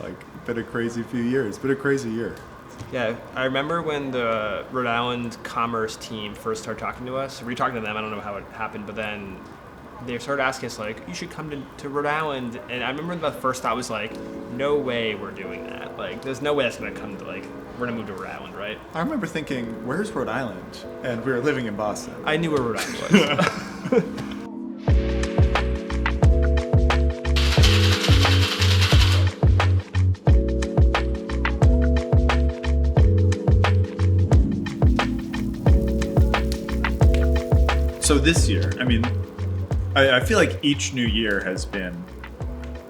Like, been a crazy few years, been a crazy year. Yeah, I remember when the Rhode Island commerce team first started talking to us. We were talking to them, I don't know how it happened, but then they started asking us, like, you should come to Rhode Island. And I remember the first thought was like, no way we're doing that. Like, there's no way that's going to come to, like, we're going to move to Rhode Island, right? I remember thinking, where's Rhode Island? And we were living in Boston. I knew where Rhode Island was. So this year, I mean, I feel like each new year has been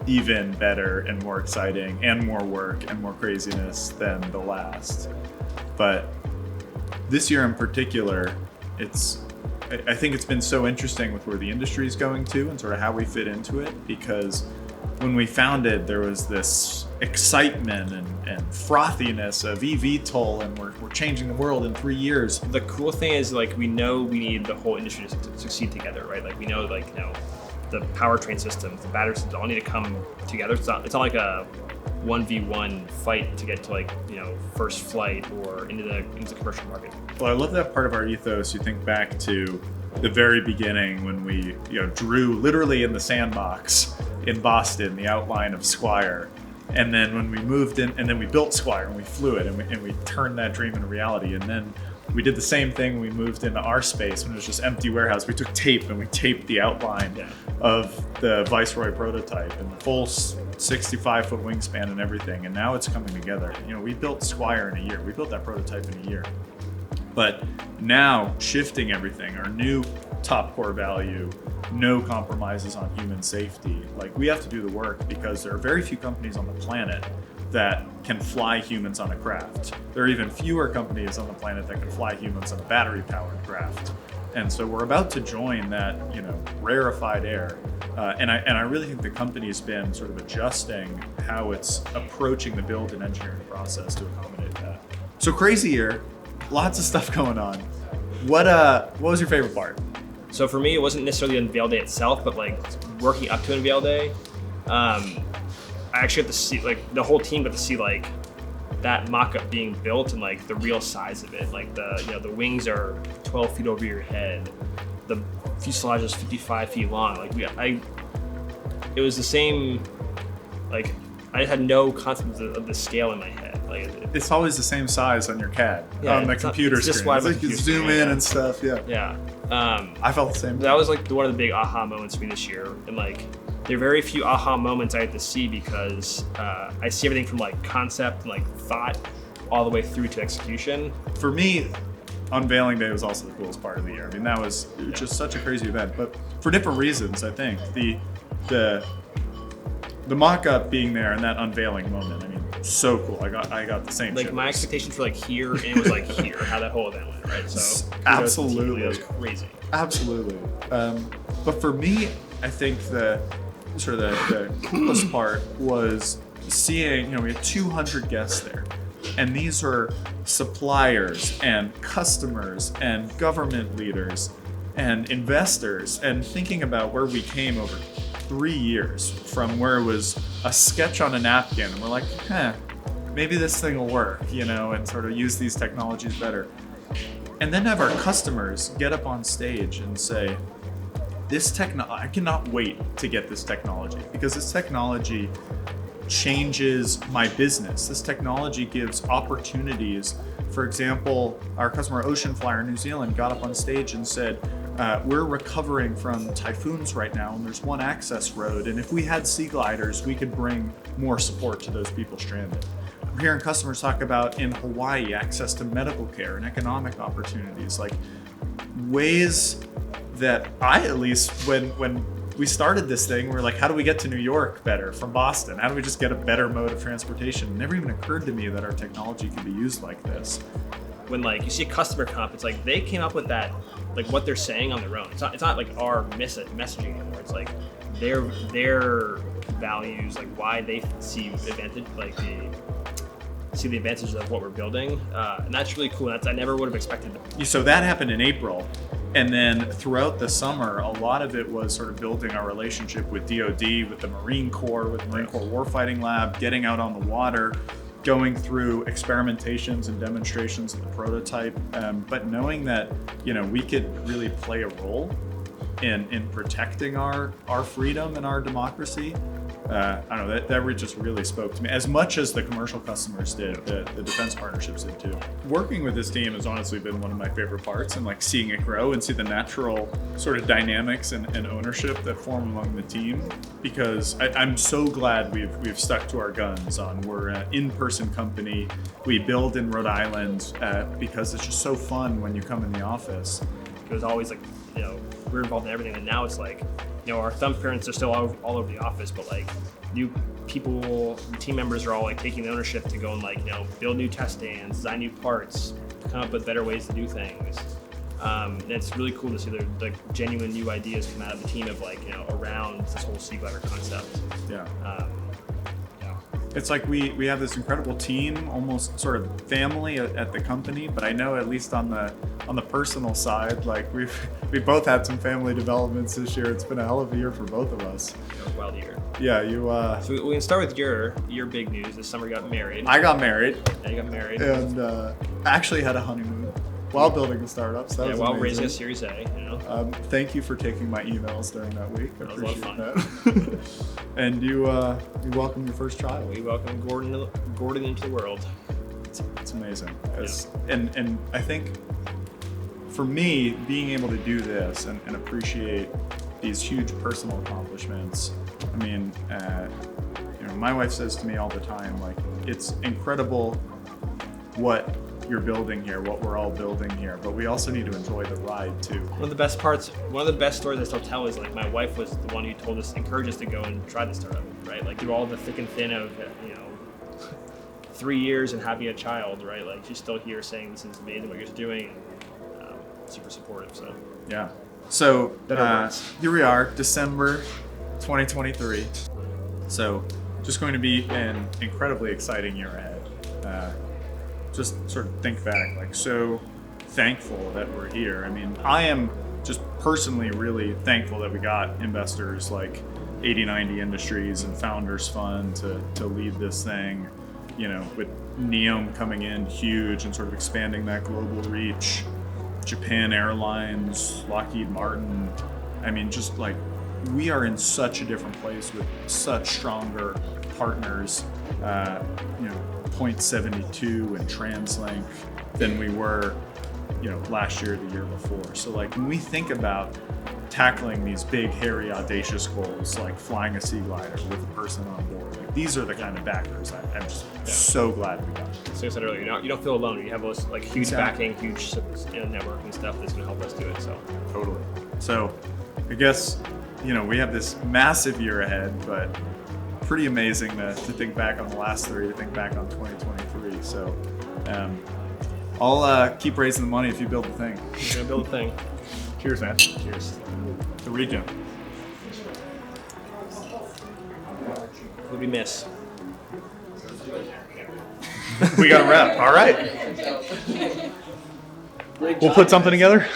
even better and more exciting and more work and more craziness than the last. But this year in particular, I think it's been so interesting with where the industry is going to and sort of how we fit into it, because when we founded, there was this excitement and frothiness of eVTOL, and we're changing the world in 3 years. The cool thing is, like, we know we need the whole industry to succeed together, right? Like, we know, like, you know, the powertrain systems, the battery systems all need to come together. It's not like a 1v1 fight to get to, like, you know, first flight or into the commercial market. Well, I love that part of our ethos. You think back to the very beginning when we, you know, drew literally in the sandbox in Boston the outline of Squire, and then when we moved in, and then we built Squire and we flew it, and we turned that dream into reality. And then we did the same thing when we moved into our space when it was just empty warehouse. We took tape and we taped the outline of the Viceroy prototype and the full 65-foot wingspan and everything, and now it's coming together. You know, we built Squire in a year. We built that prototype in a year. But now, shifting everything, our new top core value, no compromises on human safety. Like, we have to do the work because there are very few companies on the planet that can fly humans on a craft. There are even fewer companies on the planet that can fly humans on a battery-powered craft. And so we're about to join that, you know, rarefied air. And I really think the company's been sort of adjusting how it's approaching the build and engineering process to accommodate that. So crazy year, lots of stuff going on. What was your favorite part? So for me, it wasn't necessarily unveil day itself, but like working up to unveil day. I actually got to see, like, the whole team got to see, like, that mock-up being built and, like, the real size of it. Like, the wings are 12 feet over your head. The fuselage is 55 feet long. Like, it was the same, like, I had no concept of the scale in my head. Like, it's always the same size on your CAD, on the computer screen. Just why like you zoom in and stuff, Yeah. I felt the same. That was, like, one of the big aha moments for me this year. And, like, there are very few aha moments I get to see because I see everything from, like, concept and, like, thought all the way through to execution. For me, unveiling day was also the coolest part of the year. I mean, that was just such a crazy event, but for different reasons. I think the mock-up being there and that unveiling moment, I mean, so cool. I got the same. Like, my expectations were, like, here, and it was, like, here, how that whole event went, right? So absolutely, it was crazy. Absolutely. But for me, I think the coolest part was seeing, you know, we had 200 guests there, and these are suppliers and customers and government leaders and investors, and thinking about where we came over 3 years from where it was a sketch on a napkin, and we're like, maybe this thing will work, you know, and sort of use these technologies better. And then have our customers get up on stage and say, I cannot wait to get this technology, because this technology changes my business. This technology gives opportunities. For example, our customer Ocean Flyer in New Zealand got up on stage and said, we're recovering from typhoons right now, and there's one access road, and if we had sea gliders, we could bring more support to those people stranded. We're hearing customers talk about, in Hawaii, access to medical care and economic opportunities, like ways that at least when we started this thing, we're like, how do we get to New York better from Boston? How do we just get a better mode of transportation? It never even occurred to me that our technology could be used like this. When, like, you see a customer comp, it's like they came up with that, like, what they're saying on their own. It's not like our messaging anymore. It's like their values, like why they see advantage, like see the advantages of what we're building, and that's really cool. I never would have expected. So that happened in April. And then throughout the summer, a lot of it was sort of building our relationship with DoD, with the Marine Corps, with the Marine Corps Warfighting Lab, getting out on the water, going through experimentations and demonstrations of the prototype, but knowing that, we could really play a role in protecting our freedom and our democracy. I don't know, that just really spoke to me, as much as the commercial customers did, the defense partnerships did too. Working with this team has honestly been one of my favorite parts, and like seeing it grow and see the natural sort of dynamics and ownership that form among the team, because I'm so glad we've stuck to our guns on we're an in-person company. We build in Rhode Island because it's just so fun when you come in the office. It was always like, we're involved in everything, and now it's like, our thumbprints are still all over the office, but like new people, team members are all like taking the ownership to go and like, build new test stands, design new parts, come up with better ways to do things. And it's really cool to see the genuine new ideas come out of the team of like, around this whole sea glider concept. Yeah. It's like we have this incredible team, almost sort of family at the company, but I know at least on the personal side, like we both had some family developments this year. It's been a hell of a year for both of us. Wild year. Yeah, So we can start with your big news. This summer you got married. I got married. Yeah, you got married. And actually had a honeymoon while building a startup. So that was while amazing. raising a Series A. Thank you for taking my emails during that week. I That was a lot appreciate of fun. that. And you welcomed your first child. We welcomed Gordon into the world. It's amazing. And I think for me, being able to do this and appreciate these huge personal accomplishments, I mean, my wife says to me all the time, like, it's incredible what you're building here, what we're all building here, but we also need to enjoy the ride too. One of the best stories I still tell is like my wife was the one who encouraged us to go and try the startup, right? Like through all the thick and thin of 3 years and having a child, right? Like she's still here saying this is amazing what you're doing, and super supportive. So yeah. So here we are, December 2023. So just going to be an incredibly exciting year ahead. Just sort of think back, like so thankful that we're here. I mean, I am just personally really thankful that we got investors like 8090 Industries and Founders Fund to lead this thing, with Neom coming in huge and sort of expanding that global reach, Japan Airlines, Lockheed Martin. I mean, just like we are in such a different place with such stronger partners, Point72 and TransLink than we were, last year, the year before. So like when we think about tackling these big, hairy, audacious goals, like flying a sea glider with a person on board, like these are the kind of backers I'm just so glad we got. So I said earlier, you don't feel alone. You have those like huge backing, huge networking stuff that's going to help us do it. So totally. So I guess we have this massive year ahead, but pretty amazing to think back on the last three, to think back on 2023. So I'll keep raising the money if you build the thing. You're gonna build a thing. Cheers, man. Cheers. The REGENT. What we miss? We got a wrap. All right. We'll put something together.